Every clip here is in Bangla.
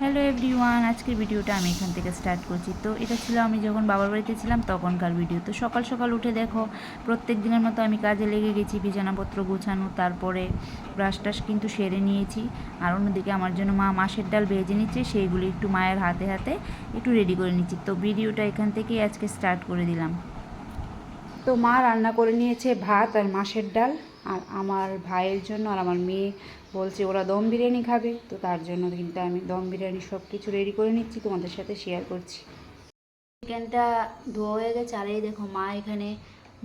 হ্যালো এভরিওয়ান, আজকের ভিডিওটা আমি এখান থেকে স্টার্ট করছি। তো এটা ছিল আমি যখন বাবার বাড়িতে ছিলাম তখনকার ভিডিও। তো সকাল সকাল উঠে দেখো প্রত্যেক দিনের মতো আমি কাজে লেগে গেছি, বিছানাপত্র গুছানো, তারপরে ব্রাশ টাশ কিন্তু সেরে নিয়েছি। আর অন্যদিকে আমার জন্য মা মাছের ডাল ভেজে নিচ্ছে, সেইগুলি একটু মায়ের হাতে হাতে একটু রেডি করে নিচ্ছি। তো ভিডিওটা এখান থেকেই আজকে স্টার্ট করে দিলাম। তো মা রান্না করে নিয়েছে ভাত আর মাছের ডাল, আর আমার ভাইয়ের জন্য আর আমার মেয়ে বলছে ওরা দম বিরিয়ানি খাবে, তো তার জন্য কিন্তু আমি দম বিরিয়ানি সব কিছু রেডি করে নিচ্ছি, তোমাদের সাথে শেয়ার করছি। চিকেনটা ধোয়া হয়ে গেছে, আর এই দেখো মা এখানে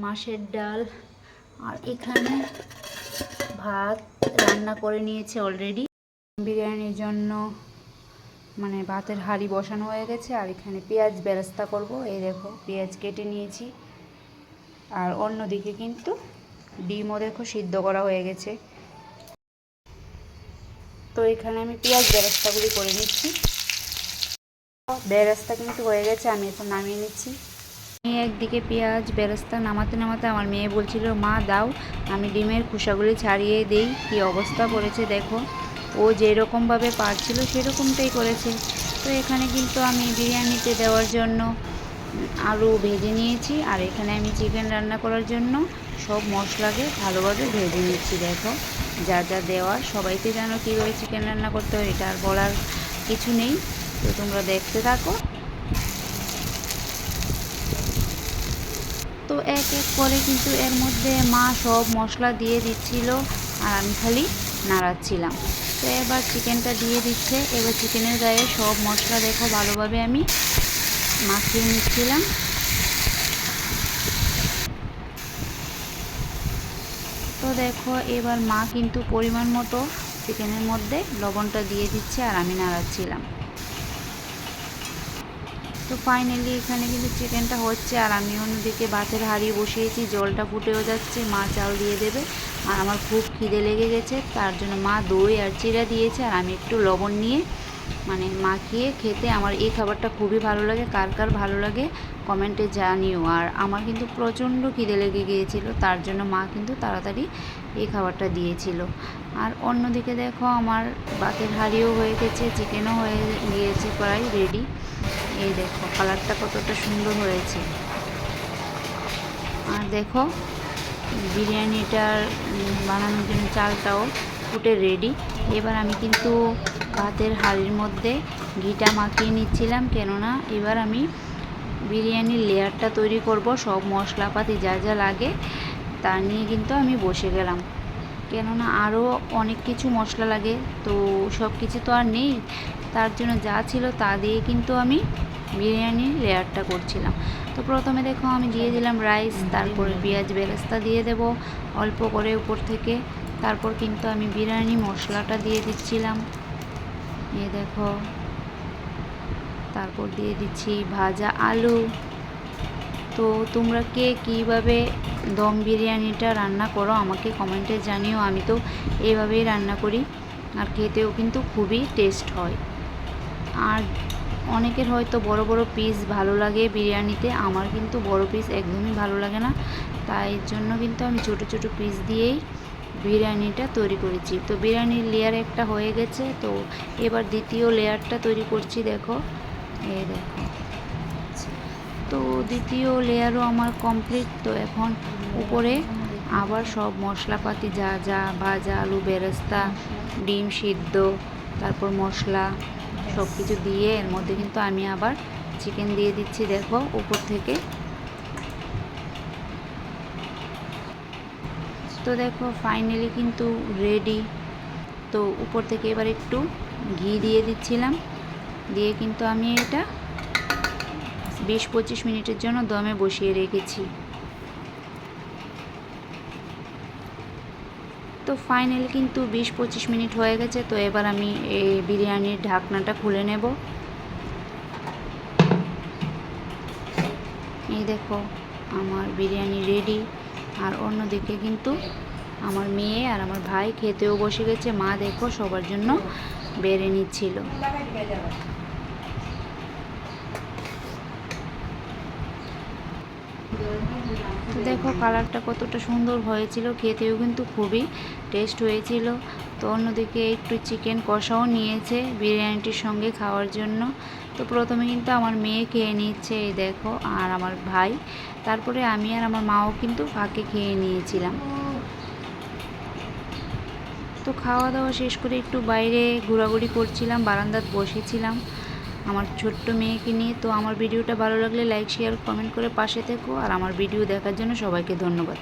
মাছের ডাল আর এখানে ভাত রান্না করে নিয়েছে অলরেডি। বিরিয়ানির জন্য মানে ভাতের হাঁড়ি বসানো হয়ে গেছে, আর এখানে পেঁয়াজ বেরেস্তা করব। এই দেখো পেঁয়াজ কেটে নিয়েছি, আর অন্যদিকে কিন্তু ডিমও দেখো সিদ্ধ করা হয়ে গেছে। তো এখানে আমি পেঁয়াজ বেরেস্তাগুলি করে নিচ্ছি। বেরেস্তা কিন্তু হয়ে গেছে, আমি এখন নামিয়ে নিচ্ছি। আমি একদিকে পেঁয়াজ বেরেস্তা নামাতে নামাতে আমার মেয়ে বলছিল মা দাও আমি ডিমের খোসাগুলি ছাড়িয়ে দেই। কী অবস্থা করেছে দেখো, ও যেরকমভাবে পারছিল সেরকমটাই করেছে। তো এখানে কিন্তু আমি বিরিয়ানিতে দেওয়ার জন্য আলু ভেজে নিয়েছি, আর এখানে আমি চিকেন রান্না করার জন্য সব মশলাকে ভালোভাবে ভেজে নিচ্ছি। দেখো যা যা দেওয়ার, সবাইকে জানো কীভাবে চিকেন রান্না করতে হয়, এটা আর বলার কিছু নেই। তো তোমরা দেখতে থাকো। তো এক এক করে কিন্তু এর মধ্যে মা সব মশলা দিয়ে দিচ্ছিল, আর আমি খালি নাড়াচ্ছিলাম। তো এবার চিকেনটা দিয়ে দিচ্ছে। এবার চিকেনের গায়ে সব মশলা দেখো ভালোভাবে আমি মাখিয়ে নিচ্ছিলাম। তো দেখো এবার মা কিন্তু পরিমাণ মতো চিকেনের মধ্যে লবণটা দিয়ে দিচ্ছে, আর আমি নাড়াচ্ছিলাম। তো ফাইনালি এখানে কিন্তু চিকেনটা হচ্ছে, আর আমি অন্যদিকে ভাতের হাঁড়ি বসিয়েছি, জলটা ফুটেও যাচ্ছে, মা চাল দিয়ে দেবে। আর আমার খুব খিদে লেগে গেছে, তার জন্য মা দই আর চিড়া দিয়েছে, আর আমি একটু লবণ নিয়ে মানে মাখিয়ে খেতে আমার এই খাবারটা খুবই ভালো লাগে। কার কার ভালো লাগে কমেন্টে জানিও। আর আমার কিন্তু প্রচণ্ড খিদে লেগে গিয়েছিল, তার জন্য মা কিন্তু তাড়াতাড়ি এই খাবারটা দিয়েছিল। আর অন্যদিকে দেখো আমার ভাতের হাঁড়িও হয়ে গেছে, চিকেনও হয়ে গিয়েছে প্রায় রেডি। এই দেখো কালারটা কতটা সুন্দর হয়েছে। আর দেখো বিরিয়ানিটার বানানোর জন্য চালটাও ফুটে রেডি। এবার আমি কিন্তু ভাতের হাঁড়ির মধ্যে ঘিটা মাখিয়ে নিচ্ছিলাম, কেননা এবার আমি বিরিয়ানির লেয়ারটা তৈরি করব। সব মশলাপাতি যা যা লাগে তা নিয়ে কিন্তু আমি বসে গেলাম, কেননা আরও অনেক কিছু মশলা লাগে, তো সব কিছু তো আর নেই। তার জন্য যা ছিল তা দিয়ে কিন্তু আমি বিরিয়ানির লেয়ারটা করছিলাম। তো প্রথমে দেখো আমি দিয়ে দিলাম রাইস, তারপরে পেঁয়াজ বেরেস্তা দিয়ে দেব অল্প করে উপর থেকে। তারপর কিন্তু আমি বিরিয়ানি মশলাটা দিয়ে দিচ্ছিলাম, এই দেখো। তারপর দিয়ে দিচ্ছি ভাজা আলু। তো তোমরা কে কীভাবে দম বিরিয়ানিটা রান্না করো আমাকে কমেন্টে জানিও। আমি তো এইভাবেই রান্না করি, আর খেতেও কিন্তু খুবই টেস্ট হয়। আর অনেকের হয়তো বড় বড় পিস ভালো লাগে বিরিয়ানিতে, আমার কিন্তু বড় পিস একদমই ভালো লাগে না, তাই জন্য কিন্তু আমি ছোট ছোট পিস দিয়েই বিরিয়ানিটা তৈরি করেছি। তো বিরিয়ানির লেয়ার একটা হয়ে গেছে, তো এবার দ্বিতীয় লেয়ারটা তৈরি করছি। দেখো এই দেখো, তো দ্বিতীয় লেয়ারও আমার কমপ্লিট। তো এখন উপরে আবার সব মশলাপাতি যা যা ভাজা আলু বেরেস্তা ডিম সিদ্ধ তারপর মশলা সব কিছু দিয়ে এর মধ্যে কিন্তু আমি আবার চিকেন দিয়ে দিচ্ছি। দেখো উপর থেকে। তো দেখো ফাইনালি কিন্তু রেডি। তো উপর থেকে এবার একটু ঘি দিয়ে দিচ্ছিলাম, দিয়ে কিন্তু আমি এটা 20-25 মিনিটের জন্য দমে বসিয়ে রেখেছি। তো ফাইনালি কিন্তু 20-25 মিনিট হয়ে গেছে। তো এবার আমি এই বিরিয়ানির ঢাকনাটা খুলে নেব। এই দেখো আমার বিরিয়ানি রেডি। আর অন্যদিকে কিন্তু আমার মেয়ে আর আমার ভাই খেতেও বসে গেছে। মা দেখো সবার জন্য বেড়ে নিচ্ছিল। দেখো কালারটা কতটা সুন্দর হয়েছিল, খেতেও কিন্তু খুবই টেস্ট হয়েছিল। তো অন্যদিকে একটু চিকেন কষাও নিয়েছে বিরিয়ানিটির সঙ্গে খাওয়ার জন্য। তো প্রথমে কিন্তু আমার মেয়ে খেয়ে নিচ্ছে, এই দেখো, আর আমার ভাই, তারপরে আমি আর আমার মাও কিন্তু ফাঁকে খেয়ে নিয়েছিলাম। তো খাওয়া দাওয়া শেষ করে একটু বাইরে ঘোরাঘুরি করছিলাম, বারান্দাত বসেছিলাম আমার ছোট্ট মেয়েকে নিয়ে। তো আমার ভিডিওটা ভালো লাগলে লাইক শেয়ার কমেন্ট করে পাশে থেকো, আর আমার ভিডিও দেখার জন্য সবাইকে ধন্যবাদ।